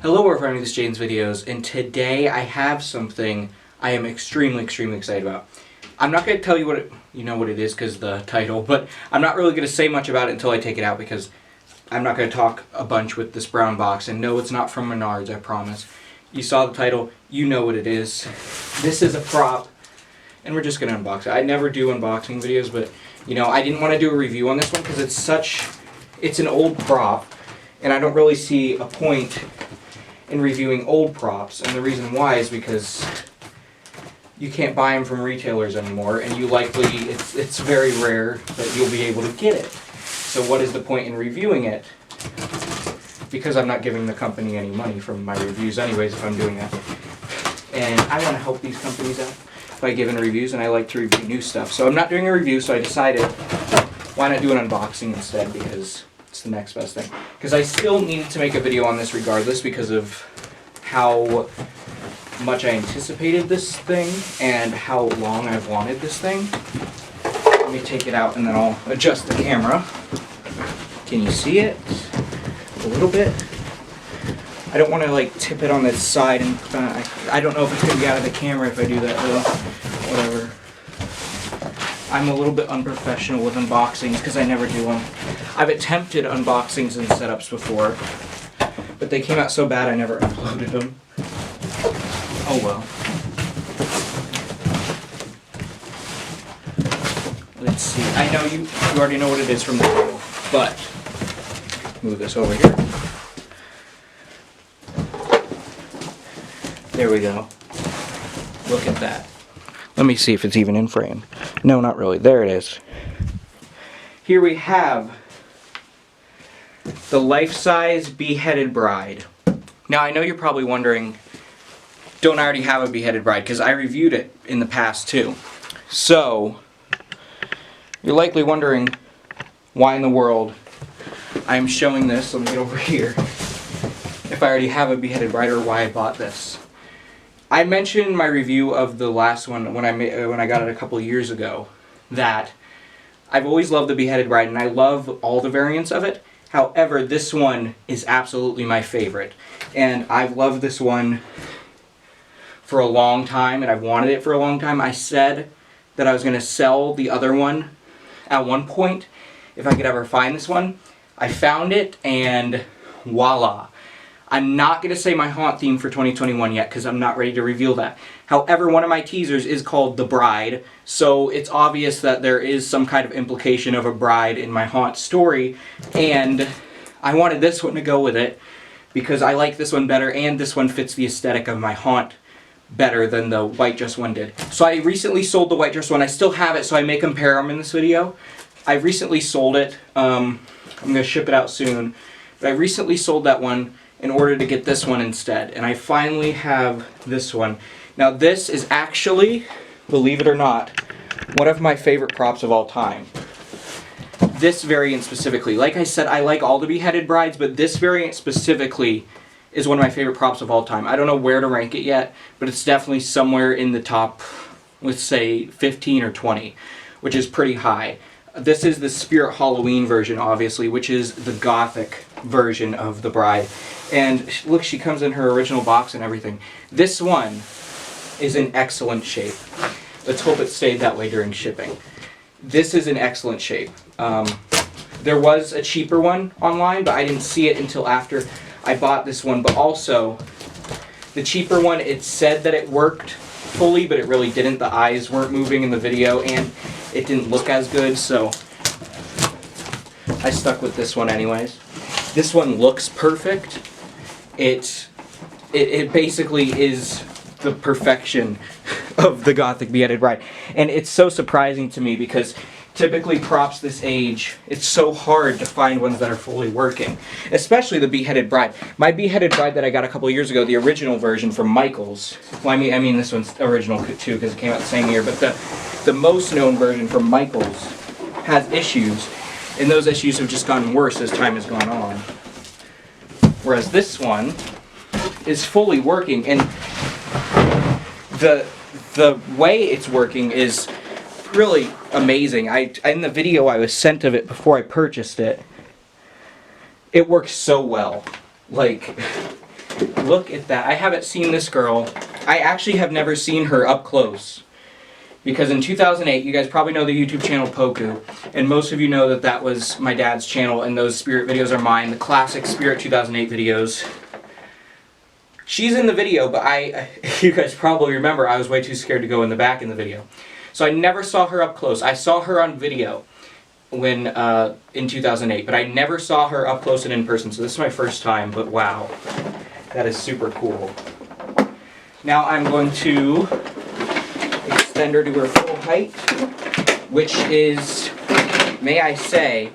Hello, we're finding this Jane's videos, and today I have something I am extremely excited about. I'm not going to tell you what you know what it is because the title, but I'm not really going to say much about it until I take it out because I'm not going to talk a bunch with this brown box. And no, it's not from Menards, I promise. You saw the title, you know what it is. This is a prop, and we're just going to unbox it. I never do unboxing videos, but you know, I didn't want to do a review on this one because it's an old prop, and I don't really see a point in reviewing old props, and the reason why is because you can't buy them from retailers anymore, and it's very rare that you'll be able to get it. So what is the point in reviewing it? Because I'm not giving the company any money from my reviews anyways if I'm doing that. And I want to help these companies out by giving reviews, and I like to review new stuff. So I'm not doing a review, so I decided why not do an unboxing instead, because it's the next best thing. Because I still needed to make a video on this regardless because of how much I anticipated this thing and how long I've wanted this thing. Let me take it out and then I'll adjust the camera. Can you see it? A little bit. I don't want to like tip it on the side and I don't know if it's going to be out of the camera if I do that though. Whatever. I'm a little bit unprofessional with unboxings because I never do them. I've attempted unboxings and setups before, but they came out so bad I never uploaded them. Oh well. Let's see. I know you already know what it is from the title, but move this over here. There we go. Look at that. Let me see if it's even in frame. No, not really. There it is. Here we have the life-size Beheaded Bride. Now, I know you're probably wondering, don't I already have a Beheaded Bride? Because I reviewed it in the past, too. So, you're likely wondering why in the world I'm showing this. Let me get over here. If I already have a Beheaded Bride or why I bought this. I mentioned in my review of the last one when I got it a couple years ago that I've always loved the Beheaded Bride and I love all the variants of it. However, this one is absolutely my favorite. And I've loved this one for a long time and I've wanted it for a long time. I said that I was going to sell the other one at one point if I could ever find this one. I found it and voila. I'm not going to say my haunt theme for 2021 yet because I'm not ready to reveal that. However, one of my teasers is called The Bride, so it's obvious that there is some kind of implication of a bride in my haunt story, and I wanted this one to go with it because I like this one better and this one fits the aesthetic of my haunt better than the white dress one did. So I recently sold the white dress one. I still have it, so I may compare them in this video. I recently sold it. I'm going to ship it out soon, but I recently sold that one in order to get this one instead. And I finally have this one. Now this is actually, believe it or not, one of my favorite props of all time. This variant specifically. Like I said, I like all the Beheaded Brides, but this variant specifically is one of my favorite props of all time. I don't know where to rank it yet, but it's definitely somewhere in the top, let's say 15 or 20, which is pretty high. This is the Spirit Halloween version, obviously, which is the gothic version of the bride. And look, she comes in her original box and everything. This one is in excellent shape. Let's hope it stayed that way during shipping. This is in excellent shape. There was a cheaper one online, but I didn't see it until after I bought this one. But also, the cheaper one, it said that it worked fully, but it really didn't. The eyes weren't moving in the video, and it didn't look as good, so I stuck with this one anyways. This one looks perfect. It basically is the perfection of the gothic Beheaded Bride. And it's so surprising to me because typically props this age, it's so hard to find ones that are fully working. Especially the Beheaded Bride. My Beheaded Bride that I got a couple years ago, the original version from Michaels. Well, I mean this one's original too because it came out the same year. But the most known version from Michaels has issues. And those issues have just gotten worse as time has gone on. Whereas this one is fully working, and the way it's working is really amazing. In the video I was sent of it before I purchased it, it works so well. Like, Look at that. I haven't seen this girl. I actually have never seen her up close. Because in 2008, you guys probably know the YouTube channel Poku, and most of you know that that was my dad's channel, and those Spirit videos are mine, the classic Spirit 2008 videos. She's in the video, but you guys probably remember, I was way too scared to go in the back in the video. So I never saw her up close. I saw her on video when in 2008, but I never saw her up close and in person, so this is my first time, but wow. That is super cool. Now I'm going to extend her to her full height, which is, may I say,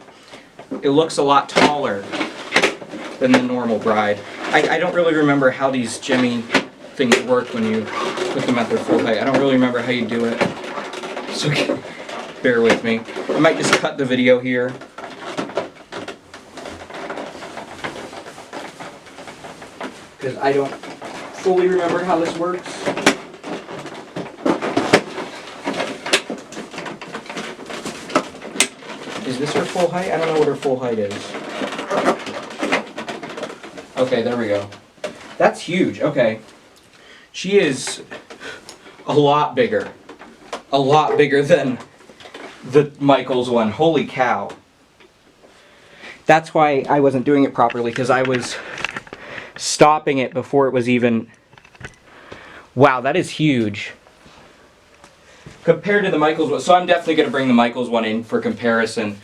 it looks a lot taller than the normal bride. I don't really remember how these Gemmy things work when you put them at their full height. I don't really remember how you do it. So bear with me. I might just cut the video here. Because I don't fully remember how this works. Is this her full height? I don't know what her full height is. Okay, there we go. That's huge. Okay. She is a lot bigger. A lot bigger than the Michaels one. Holy cow. That's why I wasn't doing it properly, because I was stopping it before it was even... Wow, that is huge. Compared to the Michaels one. So I'm definitely going to bring the Michaels one in for comparison,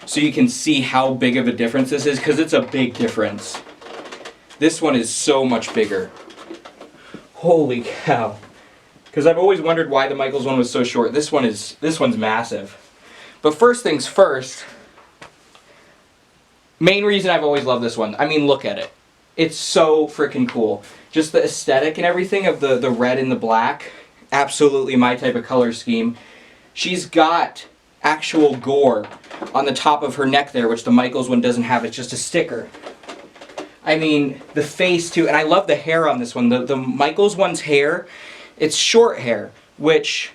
so you can see how big of a difference this is, because it's a big difference. This one is so much bigger. Holy cow. Because I've always wondered why the Michaels one was so short. This one's massive. But first things first, main reason I've always loved this one. I mean, look at it. It's so freaking cool. Just the aesthetic and everything of the red and the black. Absolutely my type of color scheme. She's got actual gore on the top of her neck there, which the Michaels one doesn't have. It's just a sticker. I mean, the face too, and I love the hair on this one. The Michaels one's hair, it's short hair, which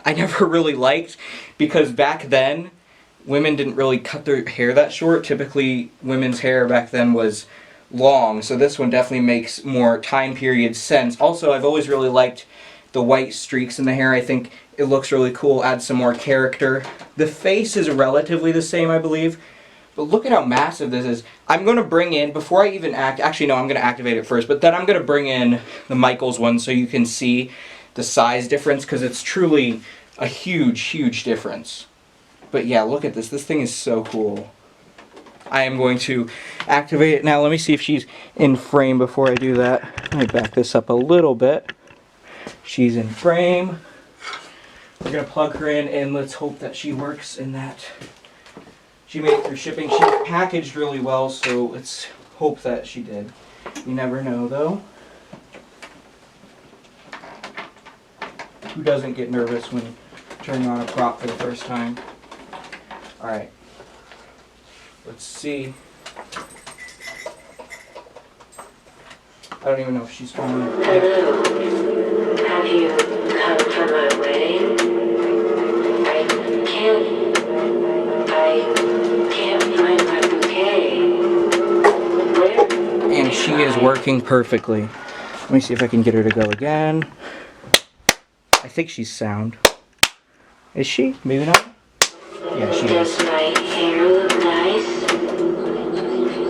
I never really liked, because back then, women didn't really cut their hair that short. Typically, women's hair back then was long, so this one definitely makes more time period sense. Also, I've always really liked the white streaks in the hair. I think it looks really cool, adds some more character. The face is relatively the same, I believe. But look at how massive this is. I'm going to bring in, before I even actually no, I'm going to activate it first, but then I'm going to bring in the Michaels one so you can see the size difference, because it's truly a huge, huge difference. But yeah, look at this. This thing is so cool. I am going to activate it now. Let me see if she's in frame before I do that. Let me back this up a little bit. She's in frame. We're going to plug her in, and let's hope that she works in that. She made it through shipping. She's packaged really well, so let's hope that she did. You never know, though. Who doesn't get nervous when turning on a prop for the first time? Alright. Let's see. I don't even know if she's on. Hello. Have you come for my wedding? I can't find my bouquet. Where? And she is working perfectly. Let me see if I can get her to go again. I think she's sound. Is she? Maybe not? Yeah, she is. Does my hair look nice?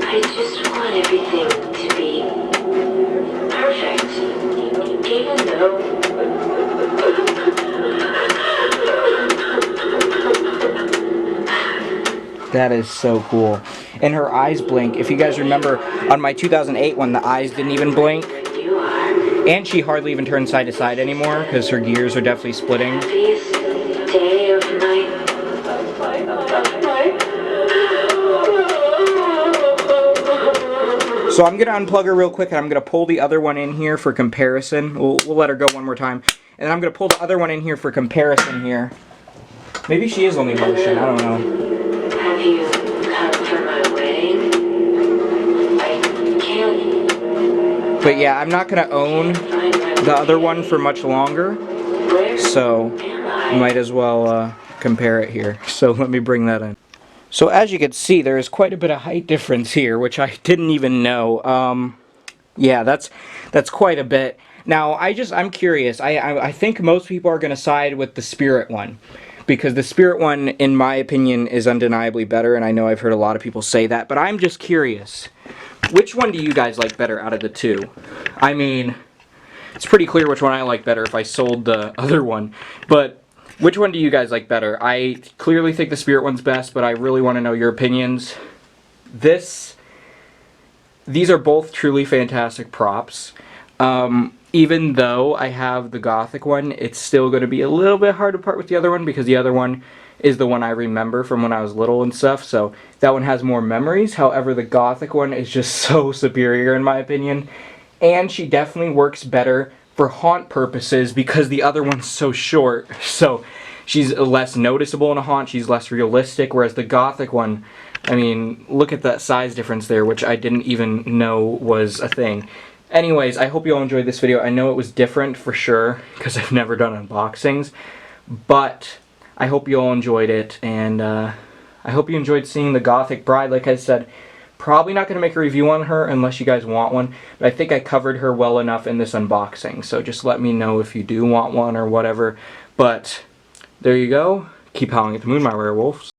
I just want everything to be perfect. Even though... That is so cool. And her eyes blink. If you guys remember, on my 2008 one, the eyes didn't even blink. You are. And she hardly even turns side to side anymore, because her gears are definitely splitting. Happiest day of my... So I'm going to unplug her real quick, and I'm going to pull the other one in here for comparison. We'll let her go one more time. And then I'm going to pull the other one in here for comparison here. Maybe she is only motion, I don't know. Have you come for my wedding? I can't... But yeah, I'm not going to own the other one for much longer. So, might as well compare it here. So let me bring that in. So as you can see, there is quite a bit of height difference here, which I didn't even know. Yeah, that's quite a bit. Now, I'm curious. I think most people are going to side with the spirit one, because the spirit one, in my opinion, is undeniably better, and I know I've heard a lot of people say that, but I'm just curious. Which one do you guys like better out of the two? I mean, it's pretty clear which one I like better if I sold the other one, but which one do you guys like better? I clearly think the spirit one's best, but I really want to know your opinions. These are both truly fantastic props. Even though I have the gothic one, it's still going to be a little bit hard to part with the other one, because the other one is the one I remember from when I was little and stuff, so that one has more memories. However, the gothic one is just so superior in my opinion, and she definitely works better for haunt purposes because the other one's so short, so she's less noticeable in a haunt, she's less realistic, whereas the gothic one, I mean, look at that size difference there, which I didn't even know was a thing. Anyways, I hope you all enjoyed this video. I know it was different for sure, because I've never done unboxings, but I hope you all enjoyed it, and I hope you enjoyed seeing the Gothic Bride. Like I said, probably not going to make a review on her unless you guys want one, but I think I covered her well enough in this unboxing, so just let me know if you do want one or whatever. But there you go. Keep howling at the moon, my werewolves.